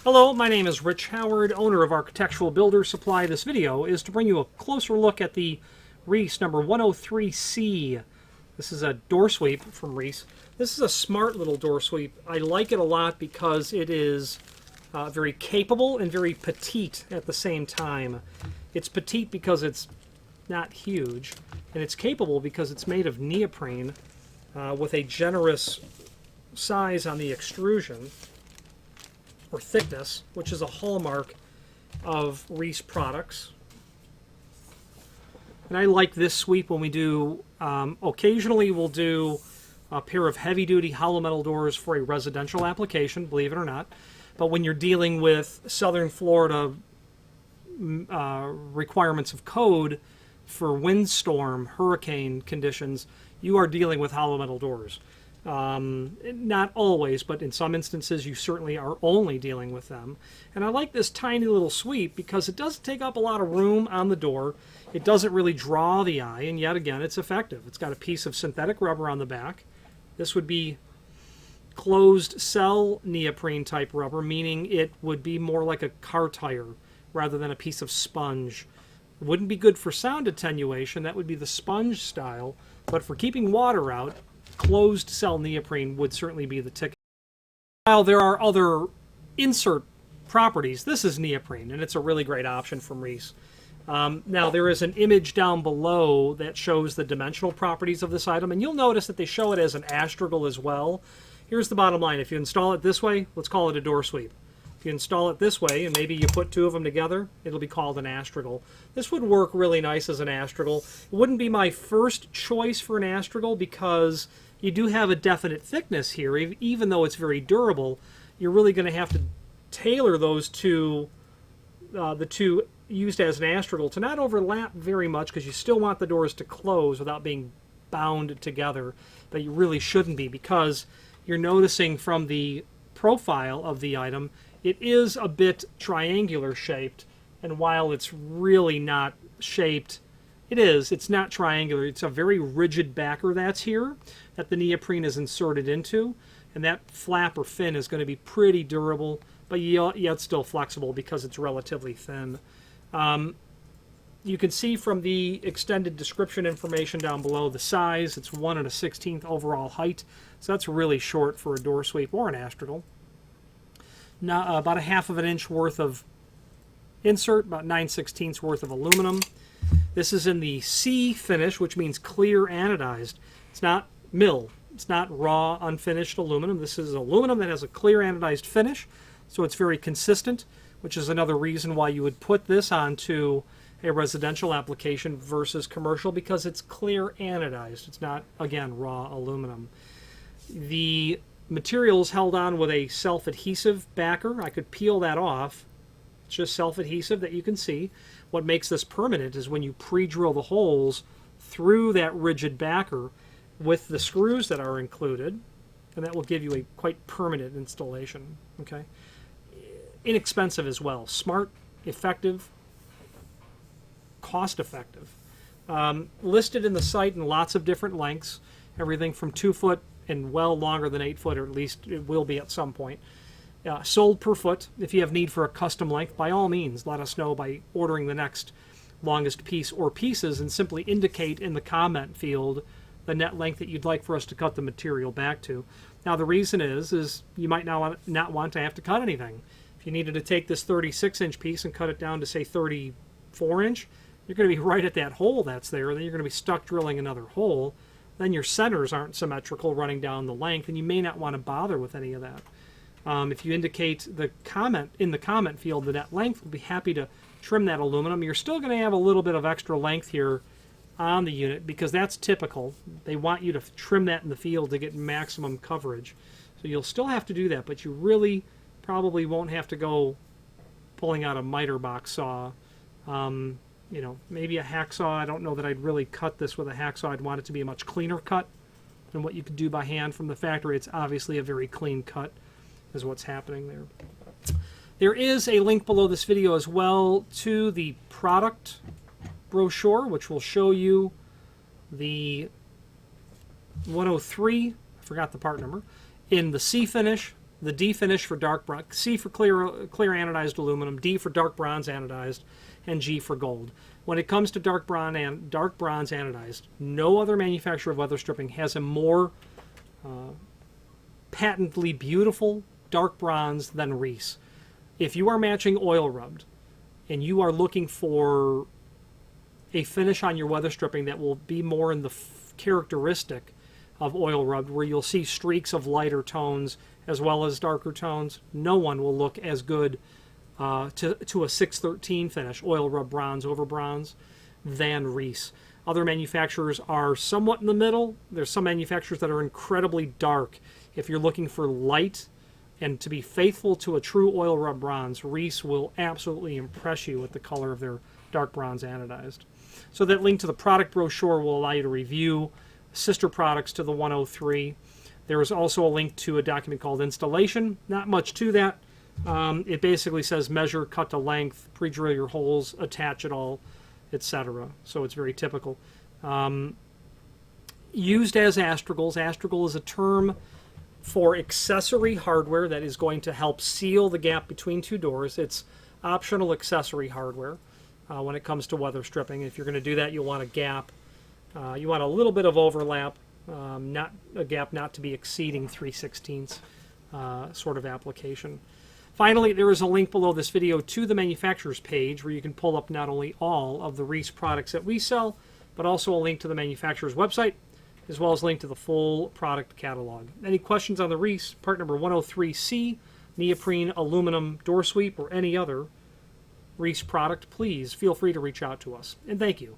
Hello, my name is Rich Howard, owner of Architectural Builder Supply. This video is to bring you a closer look at the Reese number 103C. This is a door sweep from Reese. This is a smart little door sweep. I like it a lot because it is very capable and very petite at the same time. It's petite because it's not huge, and it's capable because it's made of neoprene with a generous size on the extrusion, or thickness, which is a hallmark of Reese products. And I like this sweep when we do, occasionally we'll do a pair of heavy-duty hollow metal doors for a residential application, believe it or not. But when you're dealing with Southern Florida requirements of code for windstorm, hurricane conditions, you are dealing with hollow metal doors. Not always, but in some instances you certainly are only dealing with them. And I like this tiny little sweep because it doesn't take up a lot of room on the door. It doesn't really draw the eye, and yet again it's effective. It's got a piece of synthetic rubber on the back. This would be closed cell neoprene type rubber, meaning it would be more like a car tire rather than a piece of sponge. It wouldn't be good for sound attenuation. That would be the sponge style, but for keeping water out, closed cell neoprene would certainly be the ticket. While there are other insert properties, this is neoprene, and it's a really great option from Reese. Now there is an image down below that shows the dimensional properties of this item, and you'll notice that they show it as an Astragal as well. Here's the bottom line. If you install it this way, let's call it a door sweep. If you install it this way, and maybe you put two of them together, it'll be called an Astragal. This would work really nice as an Astragal. It wouldn't be my first choice for an Astragal because you do have a definite thickness here. Even though it's very durable, you're really going to have to tailor those two, the two used as an Astragal, to not overlap very much, because you still want the doors to close without being bound together. But you really shouldn't be, because you're noticing from the profile of the item, it is a bit triangular shaped, and while it's really not shaped, it's not triangular. It's a very rigid backer that's here that the neoprene is inserted into, and that flap or fin is going to be pretty durable, but yet still flexible because it's relatively thin. You can see from the extended description information down below the size. It's 1 1/16 overall height, so that's really short for a door sweep or an Astragal. Now, about a ½ of an inch worth of insert, about 9/16 worth of aluminum. This is in the C finish, which means clear anodized. It's not mill. It's not raw, unfinished aluminum. This is aluminum that has a clear anodized finish, so it's very consistent, which is another reason why you would put this onto a residential application versus commercial, because it's clear anodized. It's not, again, raw aluminum. The material is held on with a self-adhesive backer. I could peel that off. It's just self-adhesive that you can see. What makes this permanent is when you pre-drill the holes through that rigid backer with the screws that are included, and that will give you a quite permanent installation. Okay, inexpensive as well. Smart, effective, cost-effective. Listed in the site in lots of different lengths, everything from 2 foot and well longer than 8 foot, or at least it will be at some point. Sold per foot. If you have need for a custom length, by all means, let us know by ordering the next longest piece or pieces, and simply indicate in the comment field the net length that you'd like for us to cut the material back to. Now, the reason is you might not want to have to cut anything. If you needed to take this 36-inch piece and cut it down to, say, 34-inch, you're going to be right at that hole that's there, and then you're going to be stuck drilling another hole. Then your centers aren't symmetrical running down the length, and you may not want to bother with any of that. If you indicate in the comment field the net length, we'll be happy to trim that aluminum. You're still going to have a little bit of extra length here on the unit, because that's typical. They want you to trim that in the field to get maximum coverage. So you'll still have to do that, but you really probably won't have to go pulling out a miter box saw. You know, maybe a hacksaw. I don't know that I'd really cut this with a hacksaw. I'd want it to be a much cleaner cut than what you could do by hand from the factory. It's obviously a very clean cut, is what's happening there. There is a link below this video as well to the product brochure, which will show you the 103, I forgot the part number, in the C finish, the D finish for dark bronze, C for clear anodized aluminum, D for dark bronze anodized, and G for gold. When it comes to dark bronze anodized, no other manufacturer of weather stripping has a more patently beautiful dark bronze than Reese. If you are matching oil rubbed and you are looking for a finish on your weather stripping that will be more in the characteristic of oil rubbed, where you'll see streaks of lighter tones as well as darker tones, no one will look as good to a 613 finish, oil rub bronze over bronze, than Reese. Other manufacturers are somewhat in the middle. There's some manufacturers that are incredibly dark. If you're looking for light and to be faithful to a true oil rub bronze, Reese will absolutely impress you with the color of their dark bronze anodized. So that link to the product brochure will allow you to review sister products to the 103. There is also a link to a document called Installation. Not much to that. It basically says measure, cut to length, pre-drill your holes, attach it all, etc. So it's very typical. Used as astragals. Astragal is a term for accessory hardware that is going to help seal the gap between two doors. It's optional accessory hardware when it comes to weather stripping. If you're going to do that, you'll want a gap. You want a little bit of overlap, not a gap not to be exceeding 3/16 sort of application. Finally, there is a link below this video to the manufacturer's page where you can pull up not only all of the Reese products that we sell, but also a link to the manufacturer's website, as well as a link to the full product catalog. Any questions on the Reese, part number 103C, neoprene aluminum door sweep, or any other Reese product, please feel free to reach out to us. And thank you.